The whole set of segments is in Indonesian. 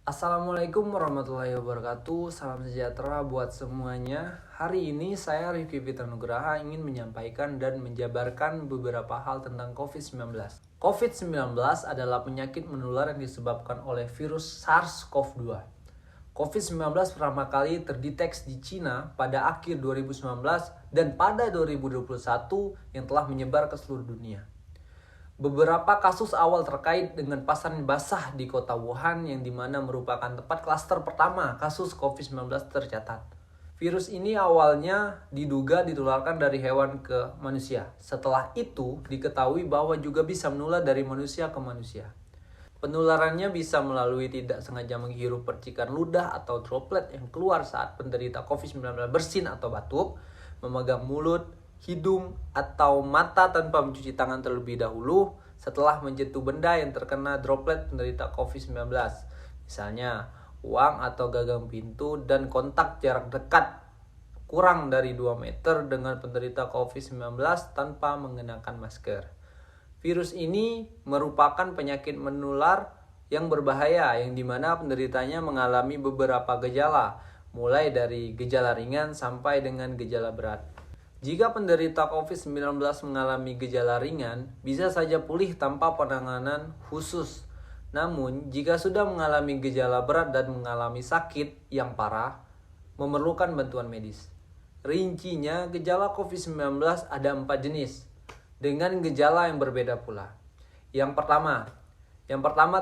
Assalamualaikum warahmatullahi wabarakatuh. Salam sejahtera buat semuanya. Hari ini saya Rifki Fitra Nugraha ingin menyampaikan dan menjabarkan beberapa hal tentang COVID-19. COVID-19 adalah penyakit menular yang disebabkan oleh virus SARS-CoV-2. COVID-19 pertama kali terdeteksi di Cina pada akhir 2019 dan pada 2021 yang telah menyebar ke seluruh dunia. Beberapa kasus awal terkait dengan pasar basah di kota Wuhan yang dimana merupakan tempat klaster pertama kasus COVID-19 tercatat. Virus ini awalnya diduga ditularkan dari hewan ke manusia. Setelah itu diketahui bahwa juga bisa menular dari manusia ke manusia. Penularannya bisa melalui tidak sengaja menghirup percikan ludah atau droplet yang keluar saat penderita COVID-19 bersin atau batuk, memegang mulut, hidung, atau mata tanpa mencuci tangan terlebih dahulu setelah menyentuh benda yang terkena droplet penderita COVID-19. Misalnya, uang atau gagang pintu dan kontak jarak dekat kurang dari 2 meter dengan penderita COVID-19 tanpa mengenakan masker. Virus ini merupakan penyakit menular yang berbahaya yang dimana penderitanya mengalami beberapa gejala, mulai dari gejala ringan sampai dengan gejala berat. Jika penderita COVID-19 mengalami gejala ringan, bisa saja pulih tanpa penanganan khusus. Namun, jika sudah mengalami gejala berat dan mengalami sakit yang parah, memerlukan bantuan medis. Rincinya, gejala COVID-19 ada 4 jenis, dengan gejala yang berbeda pula. Yang pertama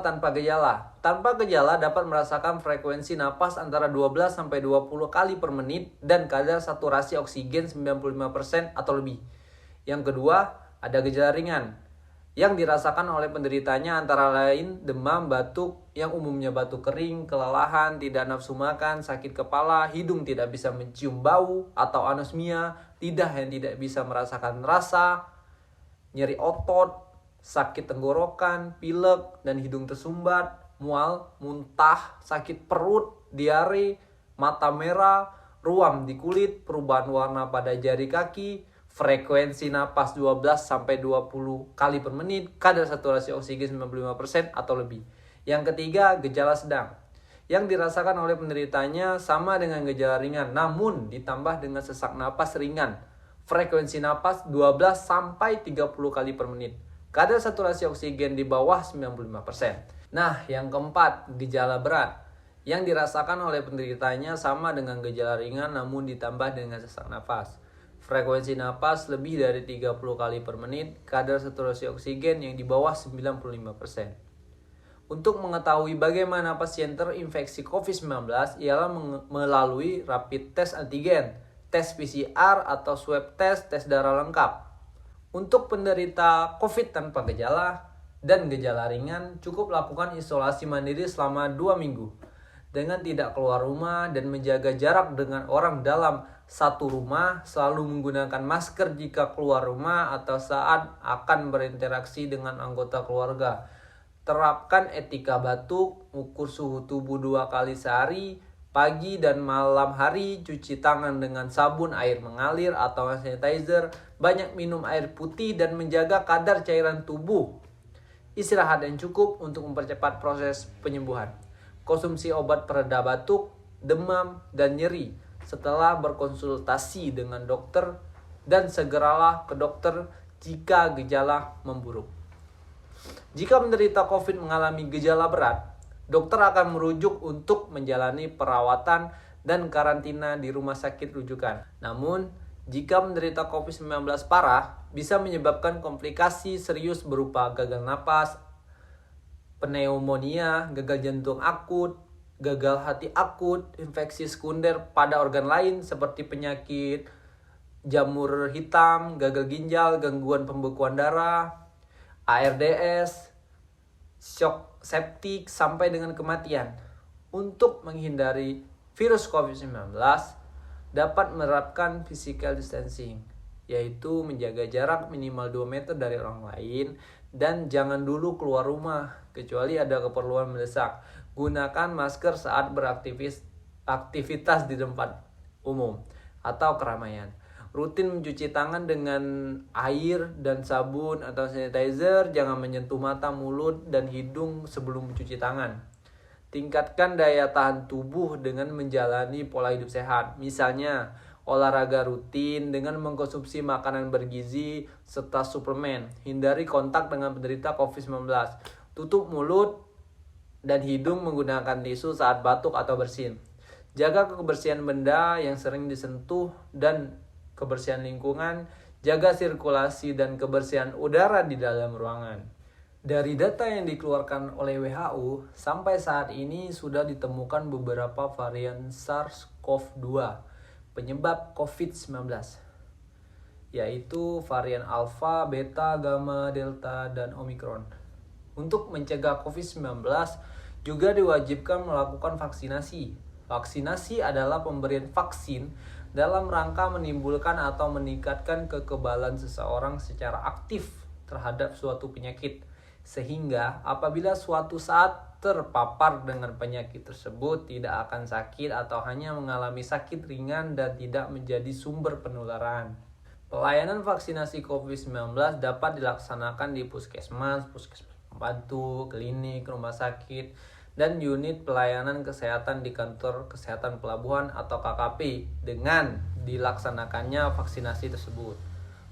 tanpa gejala. Tanpa gejala dapat merasakan frekuensi napas antara 12-20 kali per menit dan kadar saturasi oksigen 95% atau lebih. Yang kedua, ada gejala ringan yang dirasakan oleh penderitanya antara lain demam, batuk yang umumnya batuk kering, kelelahan, tidak nafsu makan, sakit kepala, hidung tidak bisa mencium bau atau anosmia, lidah yang tidak bisa merasakan rasa, nyeri otot, sakit tenggorokan, pilek dan hidung tersumbat, mual, muntah, sakit perut, diare, mata merah, ruam di kulit, perubahan warna pada jari kaki, frekuensi napas 12-20 kali per menit, kadar saturasi oksigen 95% atau lebih. Yang ketiga, gejala sedang yang dirasakan oleh penderitanya sama dengan gejala ringan, namun ditambah dengan sesak napas ringan. Frekuensi napas 12-30 kali per menit. Kadar saturasi oksigen di bawah 95%. Nah, yang keempat, gejala berat yang dirasakan oleh penderitanya sama dengan gejala ringan namun ditambah dengan sesak napas. Frekuensi napas lebih dari 30 kali per menit, kadar saturasi oksigen yang di bawah 95%. Untuk mengetahui bagaimana pasien terinfeksi COVID-19 ialah melalui rapid test antigen, tes PCR atau swab test, tes darah lengkap. Untuk penderita COVID tanpa gejala dan gejala ringan, cukup lakukan isolasi mandiri selama 2 minggu dengan tidak keluar rumah dan menjaga jarak dengan orang dalam satu rumah, selalu menggunakan masker jika keluar rumah atau saat akan berinteraksi dengan anggota keluarga. Terapkan etika batuk, ukur suhu tubuh 2 kali sehari, pagi dan malam hari, cuci tangan dengan sabun air mengalir atau sanitizer, banyak minum air putih dan menjaga kadar cairan tubuh. Istirahat yang cukup untuk mempercepat proses penyembuhan. Konsumsi obat pereda batuk, demam, dan nyeri setelah berkonsultasi dengan dokter dan segeralah ke dokter jika gejala memburuk. Jika penderita COVID mengalami gejala berat, dokter akan merujuk untuk menjalani perawatan dan karantina di rumah sakit rujukan. Namun, jika menderita COVID-19 parah, bisa menyebabkan komplikasi serius berupa gagal napas, pneumonia, gagal jantung akut, gagal hati akut, infeksi sekunder pada organ lain seperti penyakit jamur hitam, gagal ginjal, gangguan pembekuan darah, ARDS, shock septik sampai dengan kematian. Untuk menghindari virus COVID-19 dapat menerapkan physical distancing, yaitu menjaga jarak minimal 2 meter dari orang lain dan jangan dulu keluar rumah kecuali ada keperluan mendesak. Gunakan masker saat beraktivitas di tempat umum atau keramaian. Rutin mencuci tangan dengan air dan sabun atau sanitizer. Jangan menyentuh mata, mulut, dan hidung sebelum mencuci tangan. Tingkatkan daya tahan tubuh dengan menjalani pola hidup sehat. Misalnya, olahraga rutin dengan mengkonsumsi makanan bergizi serta suplemen. Hindari kontak dengan penderita COVID-19. Tutup mulut dan hidung menggunakan tisu saat batuk atau bersin. Jaga kebersihan benda yang sering disentuh dan kebersihan lingkungan. Jaga sirkulasi dan kebersihan udara di dalam ruangan. Dari data yang dikeluarkan oleh WHO, sampai saat ini sudah ditemukan beberapa varian SARS-CoV-2 penyebab COVID-19, yaitu varian Alpha, Beta, Gamma, Delta, dan Omicron. Untuk mencegah COVID-19, juga diwajibkan melakukan vaksinasi. Vaksinasi adalah pemberian vaksin dalam rangka menimbulkan atau meningkatkan kekebalan seseorang secara aktif terhadap suatu penyakit. Sehingga apabila suatu saat terpapar dengan penyakit tersebut tidak akan sakit atau hanya mengalami sakit ringan dan tidak menjadi sumber penularan. Pelayanan vaksinasi COVID-19 dapat dilaksanakan di puskesmas pembantu, klinik, rumah sakit, dan unit pelayanan kesehatan di kantor kesehatan pelabuhan atau KKP dengan dilaksanakannya vaksinasi tersebut.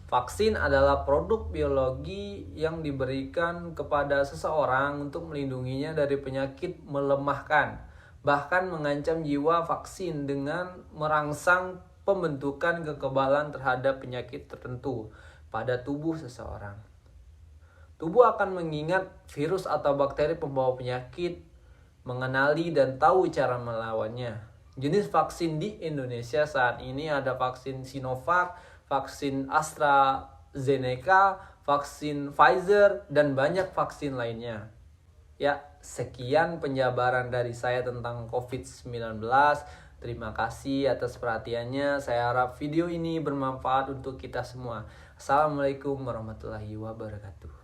Vaksin adalah produk biologi yang diberikan kepada seseorang untuk melindunginya dari penyakit melemahkan, bahkan mengancam jiwa. Vaksin dengan merangsang pembentukan kekebalan terhadap penyakit tertentu pada tubuh seseorang. Tubuh akan mengingat virus atau bakteri pembawa penyakit, mengenali dan tahu cara melawannya. Jenis vaksin di Indonesia saat ini ada vaksin Sinovac, vaksin AstraZeneca, vaksin Pfizer, dan banyak vaksin lainnya. Ya, sekian penjabaran dari saya tentang COVID-19. Terima kasih atas perhatiannya. Saya harap video ini bermanfaat untuk kita semua. Assalamualaikum warahmatullahi wabarakatuh.